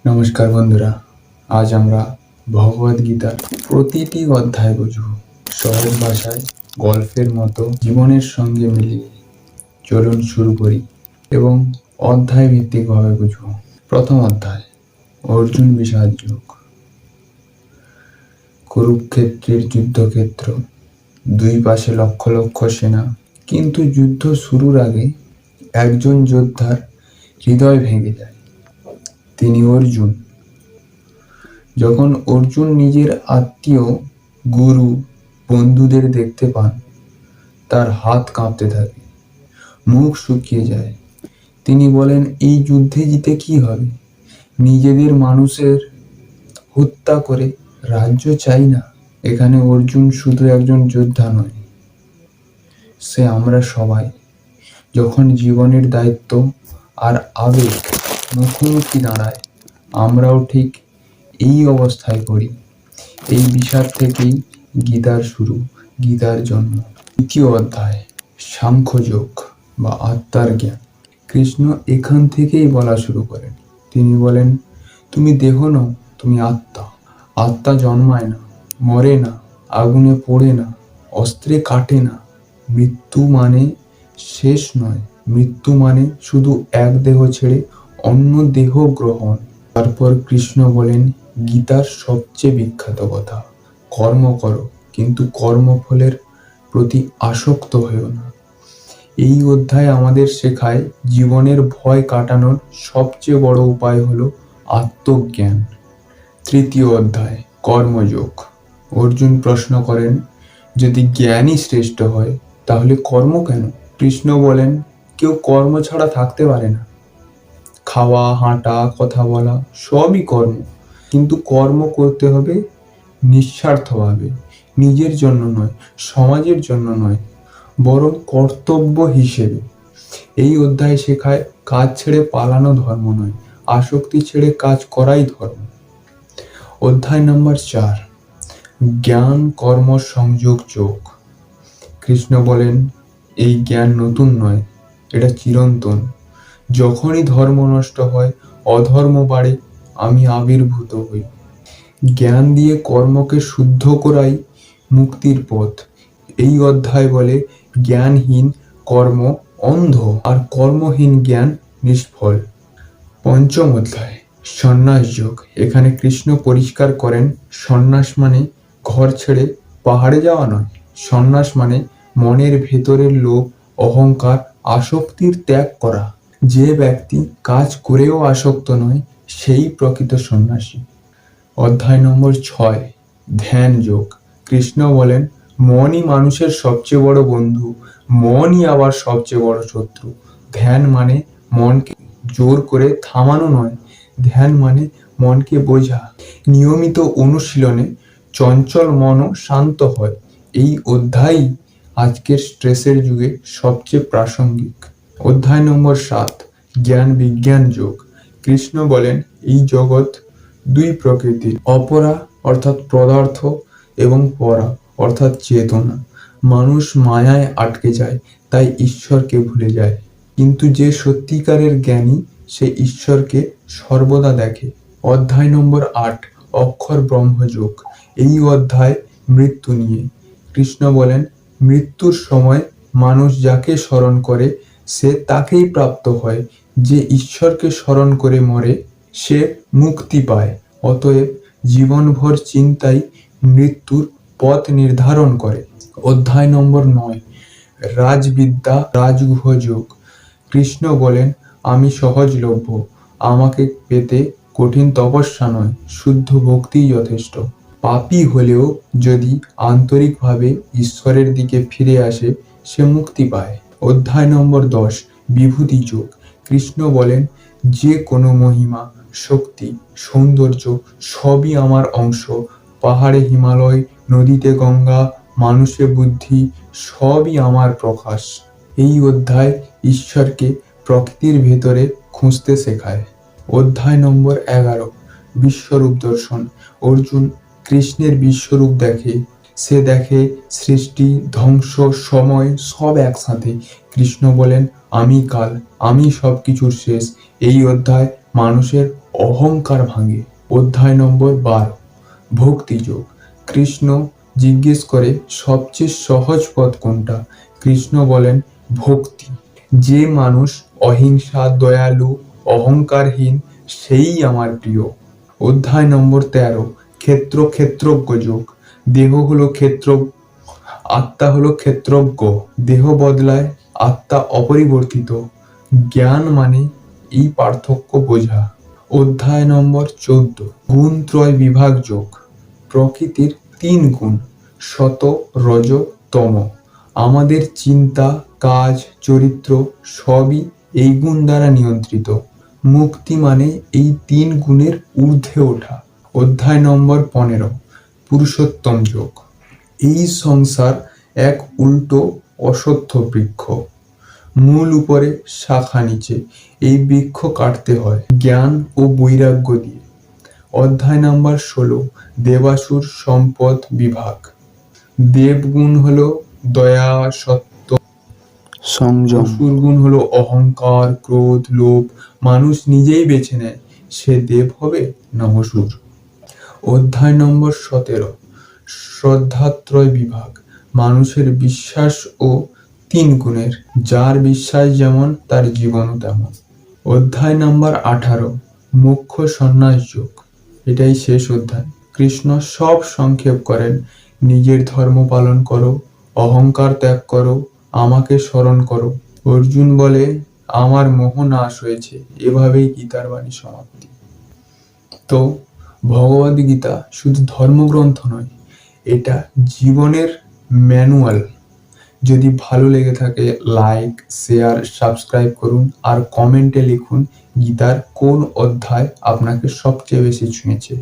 নমস্কার বন্ধুরা, আজ আমরা ভগবদ গীতার প্রতিটি অধ্যায় বুঝব সহজ ভাষায়, গল্পের মতো জীবনের সঙ্গে মিলিয়ে। চলুন শুরু করি এবং অধ্যায় ভিত্তিকভাবে বুঝব। প্রথম অধ্যায়, অর্জুন বিষাদ যোগ। কুরুক্ষেত্রের যুদ্ধক্ষেত্র, দুই পাশে লক্ষ লক্ষ সেনা, কিন্তু যুদ্ধ শুরুর আগে একজন যোদ্ধার হৃদয় ভেঙে যায়। তিনি অর্জুন। যখন অর্জুন নিজের আত্মীয়, গুরু, বন্ধুদের দেখতে পান, তার হাত কাঁপতে থাকে, মুখ শুকিয়ে যায়। তিনি বলেন, এই যুদ্ধে জিতে কি হবে? নিজেদের মানুষের হত্যা করে রাজ্য চাই না। এখানে অর্জুন শুধু একজন যোদ্ধা নয়, সে আমরা সবাই। যখন জীবনের দায়িত্ব আর আবেগ মুখোমুখি দাঁড়ায়, আমরাও ঠিক এই অবস্থায় পড়ি। এই বিষাদ থেকেই গীতার শুরু, গীতার জন্ম। দ্বিতীয় অধ্যায়, সাংখ্যযোগ বা আত্মার জ্ঞান। কৃষ্ণ এখান থেকেই বলা শুরু করেন। তিনি বলেন, তুমি দেহ নও, তুমি আত্মা। আত্মা জন্মায় না, মরে না, আগুনে পোড়ে না, অস্ত্রে কাটে না। মৃত্যু মানে শেষ নয়, মৃত্যু মানে শুধু এক দেহ ছেড়ে অন্য দেহ গ্রহণ। তারপর কৃষ্ণ বলেন গীতার সবচেয়ে বিখ্যাত কথা, কর্ম করো, কিন্তু কর্মফলের প্রতি আসক্ত হয়েও না। এই অধ্যায় আমাদের শেখায় জীবনের ভয় কাটানোর সবচেয়ে বড় উপায় হলো আত্মজ্ঞান। তৃতীয় অধ্যায়, কর্মযোগ। অর্জুন প্রশ্ন করেন, যদি জ্ঞানই শ্রেষ্ঠ হয় তাহলে কর্ম কেন? কৃষ্ণ বলেন, কেউ কর্ম ছাড়া থাকতে পারে না। খাওয়া, হাঁটা, কথা বলা সবই কর্ম, কিন্তু কর্ম করতে হবে নিঃস্বার্থভাবে, নিজের জন্য নয়, সমাজের জন্য নয়, বরং কর্তব্য হিসেবে। এই অধ্যায় শেখায় কাজ ছেড়ে পালানো ধর্ম নয়, আসক্তি ছেড়ে কাজ করাই ধর্ম। অধ্যায় নম্বর 4, জ্ঞান কর্ম সংযোগ যোগ। কৃষ্ণ বলেন, এই জ্ঞান নতুন নয়, এটা চিরন্তন। যখনই ধর্ম নষ্ট হয়, অধর্ম বাড়ে, আমি আবির্ভূত হই। জ্ঞান দিয়ে কর্মকে শুদ্ধ করাই মুক্তির পথ। এই অধ্যায় বলে, জ্ঞানহীন কর্ম অন্ধ, আর কর্মহীন জ্ঞান নিষ্ফল। পঞ্চম অধ্যায়, সন্ন্যাস যোগ। এখানে কৃষ্ণ পরিষ্কার করেন, সন্ন্যাস মানে ঘর ছেড়ে পাহাড়ে যাওয়া নয়। সন্ন্যাস মানে মনের ভেতরের লোভ, অহংকার, আসক্তির ত্যাগ করা। যে ব্যক্তি কাজ করেও আসক্ত নয়, সেই প্রকৃত সন্ন্যাসী। অধ্যায় নম্বর 6, ধ্যান যোগ। কৃষ্ণ বলেন, মনই মানুষের সবচেয়ে বড় বন্ধু, মনই আবার সবচেয়ে বড় শত্রু। ধ্যান মানে মনকে জোর করে থামানো নয়, ধ্যান মানে মনকে বোঝা। নিয়মিত অনুশীলনে চঞ্চল মনও শান্ত হয়। এই অধ্যায় আজকের স্ট্রেসের যুগে সবচেয়ে প্রাসঙ্গিক। অধ্যায় নম্বর 7, জ্ঞান বিজ্ঞান যোগ। কৃষ্ণ বলেন, এই জগৎ দুই প্রকৃতির, অপরা অর্থাৎ পদার্থ এবং পরা অর্থাৎ চেতনা। মানুষ মায়ায় আটকে যায়, তাই ঈশ্বরকে ভুলে যায়। কিন্তু যে সত্যিকারের জ্ঞানী, সে ঈশ্বরকে সর্বদা দেখে। অধ্যায় নম্বর 8, অক্ষর ব্রহ্মযোগ। এই অধ্যায় মৃত্যু নিয়ে। কৃষ্ণ বলেন, মৃত্যুর সময় মানুষ যাকে স্মরণ করে সে তাকেই প্রাপ্ত হয়। যে ঈশ্বরকে স্মরণ করে মরে, সে মুক্তি পায়। অতএব জীবনভর চিন্তাই মৃত্যুর পথ নির্ধারণ করে। অধ্যায় নম্বর 9, রাজবিদ্যা রাজগুহ যোগ। কৃষ্ণ বলেন, আমি সহজলভ্য, আমাকে পেতে কঠিন তপস্যা নয়, শুদ্ধ ভক্তিই যথেষ্ট। পাপী হলেও যদি আন্তরিকভাবে ঈশ্বরের দিকে ফিরে আসে, সে মুক্তি পায়। অধ্যায় নম্বর 10, বিভূতি যোগ। কৃষ্ণ বলেন, যে কোনো মহিমা, শক্তি, সৌন্দর্য সবই আমার অংশ। পাহাড়ে হিমালয়, নদীতে গঙ্গা, মানুষে বুদ্ধি, সবই আমার প্রকাশ। এই অধ্যায় ঈশ্বরকে প্রকৃতির ভেতরে খুঁজতে শেখায়। অধ্যায় নম্বর 11, বিশ্বরূপ দর্শন। অর্জুন কৃষ্ণের বিশ্বরূপ দেখে। সে দেখে সৃষ্টি, ধ্বংস, সময় সব একসাথে। কৃষ্ণ বলেন, আমি কাল, আমি সবকিছুর শেষ। এই অধ্যায় মানুষের অহংকার ভাঙে। অধ্যায় নম্বর 12, ভক্তিযোগ। কৃষ্ণ জিজ্ঞেস করে সবচেয়ে সহজ পথ কোনটা? কৃষ্ণ বলেন ভক্তি। যে মানুষ অহিংসা, দয়ালু, অহংকারহীন, সেই আমার প্রিয়। অধ্যায় নম্বর 13, ক্ষেত্রজ্ঞ যোগ। দেহ হলো ক্ষেত্র, আত্মা হলো ক্ষেত্রজ্ঞ। দেহ বদলায়, আত্মা অপরিবর্তিত। জ্ঞান মানে এই পার্থক্য বোঝা। অধ্যায় নম্বর 14, গুণত্রয় বিভাগ যোগ। প্রকৃতির 3 গুণ, সত, রজ, তম। আমাদের চিন্তা, কাজ, চরিত্র সবই এই গুণ দ্বারা নিয়ন্ত্রিত। মুক্তি মানে এই 3 গুণের ঊর্ধ্বে ওঠা। অধ্যায় নম্বর 15, পুরুষোত্তম যোগ। এই সংসার এক উল্টো অশ্বত্থ বৃক্ষ, মূল উপরে, শাখা নিচে। এই বৃক্ষ কাটতে হয় জ্ঞান ও বৈরাগ্য দিয়ে। অধ্যায় নাম্বার 16, দেবাসুর সম্পদ বিভাগ। দেবগুণ হলো দয়া, সত্য, সংযম। অসুর গুণ হলো অহংকার, ক্রোধ, লোভ। মানুষ নিজেই বেছে নেয় সে দেব হবে না অসুর। অধ্যায় নম্বর 17, শ্রদ্ধাত্রয় বিভাগ। মানুষের বিশ্বাস ও 3 গুণের, যার বিশ্বাস যেমন তার জীবনও তেমন। অধ্যায় নাম্বার 18, মোক্ষ সন্ন্যাস যোগ। এটাই শেষ অধ্যায়। কৃষ্ণ সব সংক্ষেপ করেন, নিজের ধর্ম পালন করো, অহংকার ত্যাগ করো, আমাকে স্মরণ করো। অর্জুন বলে আমার মোহ নাশ হয়েছে। এভাবেই গীতার বাণী সমাপ্তি। তো ভগবদ গীতা শুধু ধর্মগ্রন্থ নয়, এটা জীবনের ম্যানুয়াল। যদি ভালো লেগে থাকে লাইক, শেয়ার, সাবস্ক্রাইব করুন আর কমেন্টে লিখুন গীতার কোন অধ্যায় আপনাকে সবচেয়ে বেশি ছুঁয়েছে।